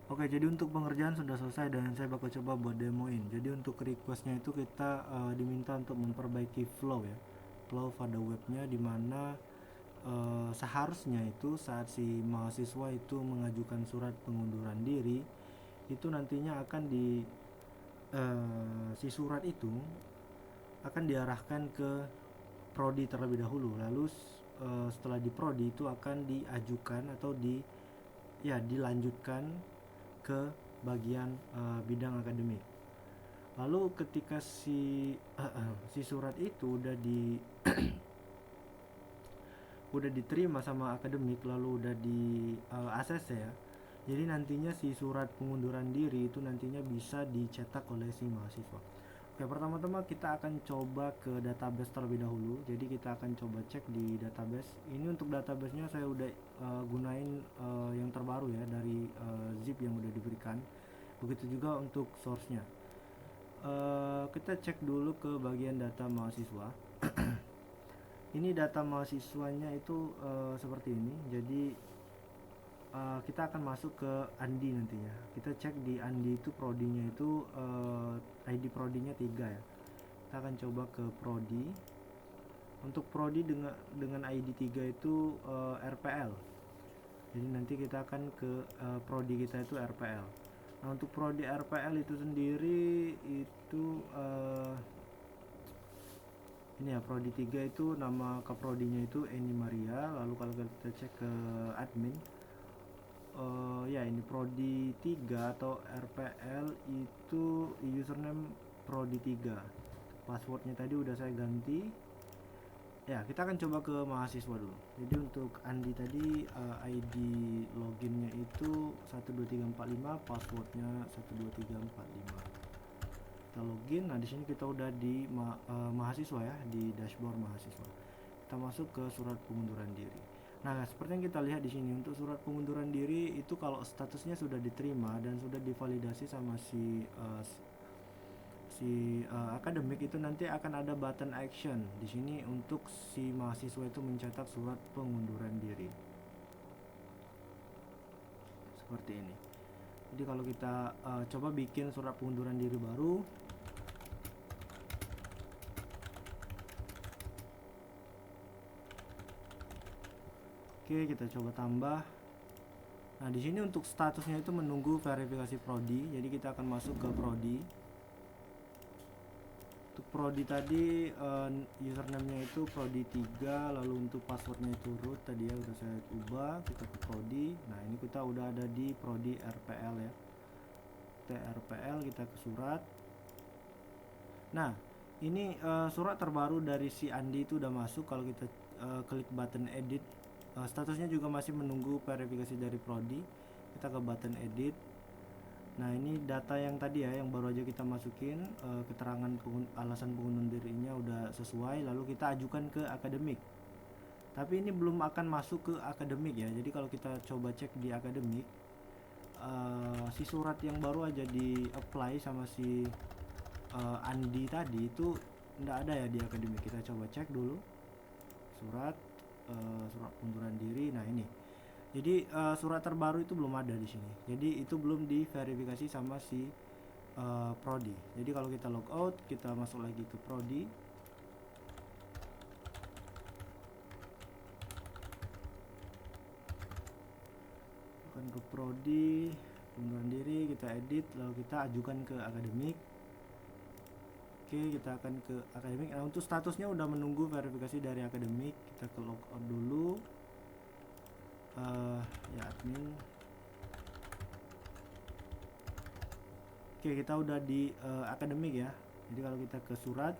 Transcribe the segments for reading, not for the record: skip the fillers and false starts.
Oke, jadi untuk pengerjaan sudah selesai dan saya bakal coba buat demoin. Jadi untuk requestnya itu kita diminta untuk memperbaiki flow ya, flow pada webnya, dimana seharusnya itu saat si mahasiswa itu mengajukan surat pengunduran diri, itu nantinya akan si surat itu akan diarahkan ke prodi terlebih dahulu, lalu setelah di prodi itu akan diajukan atau dilanjutkan ke bagian bidang akademik. Lalu ketika si surat itu udah diterima sama akademik, lalu udah di ACC ya, jadi nantinya si surat pengunduran diri itu nantinya bisa dicetak oleh si mahasiswa. Oke, pertama-tama kita akan coba ke database terlebih dahulu. Jadi kita akan coba cek di database. Ini untuk databasenya saya udah gunain yang terbaru ya, dari zip yang udah diberikan. Begitu juga untuk source-nya. Kita cek dulu ke bagian data mahasiswa. Ini data mahasiswanya itu seperti ini. Jadi kita akan masuk ke Andi nantinya. Kita cek di Andi itu prodinya itu ID prodinya 3 ya. Kita akan coba ke prodi. Untuk prodi dengan ID 3 itu RPL. Jadi nanti kita akan ke prodi kita itu RPL. Nah, untuk prodi RPL itu sendiri itu ini ya, prodi 3 itu nama keprodinya itu Eni Maria. Lalu kalau kita cek ke admin, ya ini prodi 3 atau RPL itu username prodi 3. Passwordnya tadi udah saya ganti. Ya, kita akan coba ke mahasiswa dulu. Jadi untuk Andi tadi ID loginnya itu 12345, passwordnya 12345. Kita login. Nah, di sini kita udah di mahasiswa ya, di dashboard mahasiswa. Kita masuk ke surat pengunduran diri. Nah, seperti yang kita lihat di sini, untuk surat pengunduran diri itu kalau statusnya sudah diterima dan sudah divalidasi sama akademik, itu nanti akan ada button action di sini untuk si mahasiswa itu mencetak surat pengunduran diri. Seperti ini. Jadi kalau kita coba bikin surat pengunduran diri baru, oke, kita coba tambah. Nah, di sini untuk statusnya itu menunggu verifikasi prodi. Jadi kita akan masuk ke prodi. Untuk prodi tadi username-nya itu prodi 3, lalu untuk passwordnya itu root tadi ya udah saya ubah. Kita ke prodi. Nah, ini kita udah ada di prodi RPL ya. Kita RPL, kita ke surat. Nah, ini surat terbaru dari si Andi itu udah masuk. Kalau kita klik button edit, statusnya juga masih menunggu verifikasi dari prodi. Kita ke button edit. Nah, ini data yang tadi ya, yang baru aja kita masukin, keterangan alasan pengunduran dirinya udah sesuai, lalu kita ajukan ke akademik. Tapi ini belum akan masuk ke akademik ya. Jadi kalau kita coba cek di akademik, si surat yang baru aja di apply sama si Andi tadi itu nggak ada ya di akademik. Kita coba cek dulu surat pengunduran diri. Nah, ini. Jadi surat terbaru itu belum ada di sini. Jadi itu belum diverifikasi sama si prodi. Jadi kalau kita logout, kita masuk lagi ke prodi. Akan ke prodi, pengunduran diri, kita edit, lalu kita ajukan ke akademik. Oke, kita akan ke akademik. Nah, untuk statusnya udah menunggu verifikasi dari akademik. Kita ke logout dulu. Ya, admin. Oke, kita udah di akademik ya. Jadi kalau kita ke surat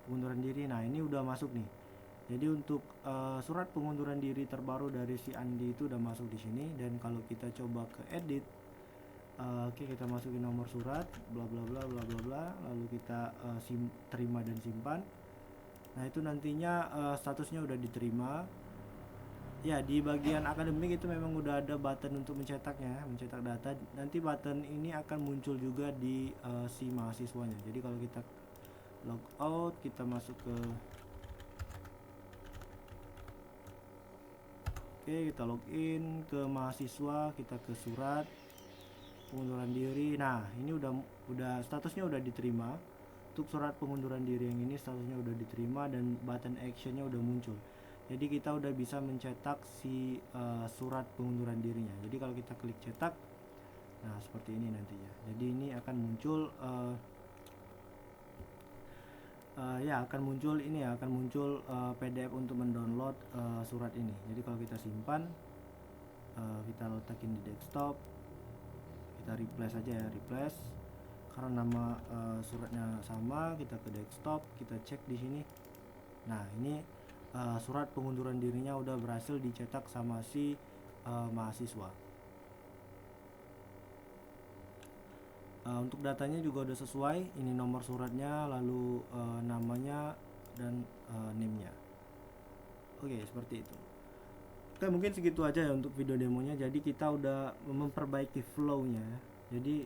pengunduran diri, nah ini udah masuk nih. Jadi untuk surat pengunduran diri terbaru dari si Andi itu udah masuk di sini. Dan kalau kita coba ke edit, oke, kita masukin nomor surat, bla bla bla bla bla bla, lalu kita terima dan simpan. Nah, itu nantinya statusnya udah diterima. Ya, di bagian akademik itu memang udah ada button untuk mencetaknya, mencetak data. Nanti button ini akan muncul juga di si mahasiswanya. Jadi kalau kita log out, kita masuk ke oke, kita login ke mahasiswa, kita ke surat. pengunduran diri. Nah, ini udah statusnya udah diterima. Untuk surat pengunduran diri yang ini statusnya udah diterima dan button actionnya udah muncul. Jadi kita udah bisa mencetak si surat pengunduran dirinya. Jadi kalau kita klik cetak, nah seperti ini nantinya. Jadi ini akan muncul akan muncul ini ya, akan muncul PDF untuk mendownload surat ini. Jadi kalau kita simpan, kita letakin di desktop, kita replace aja ya, replace. Karena nama suratnya sama, kita ke desktop, kita cek di sini. Nah, ini surat pengunduran dirinya udah berhasil dicetak sama si mahasiswa. Untuk datanya juga udah sesuai, ini nomor suratnya, lalu namanya dan name-nya. Oke, seperti itu. Oke, mungkin segitu aja ya untuk video demonya. Jadi kita udah memperbaiki flow-nya. Jadi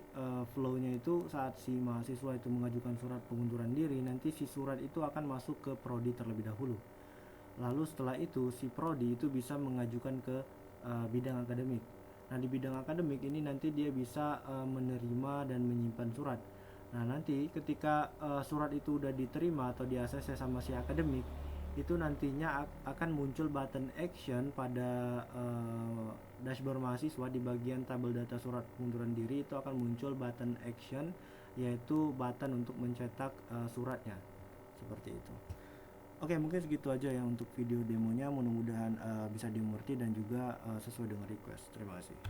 flow-nya itu saat si mahasiswa itu mengajukan surat pengunduran diri, nanti si surat itu akan masuk ke prodi terlebih dahulu. Lalu setelah itu si prodi itu bisa mengajukan ke bidang akademik. Nah, di bidang akademik ini nanti dia bisa menerima dan menyimpan surat. Nah, nanti ketika surat itu udah diterima atau di ACC sama si akademik, itu nantinya akan muncul button action pada dashboard mahasiswa. Di bagian tabel data surat pengunduran diri itu akan muncul button action, yaitu button untuk mencetak suratnya. Seperti itu. Oke, mungkin segitu aja ya untuk video demonya. Mudah-mudahan bisa dimengerti dan juga sesuai dengan request. Terima kasih.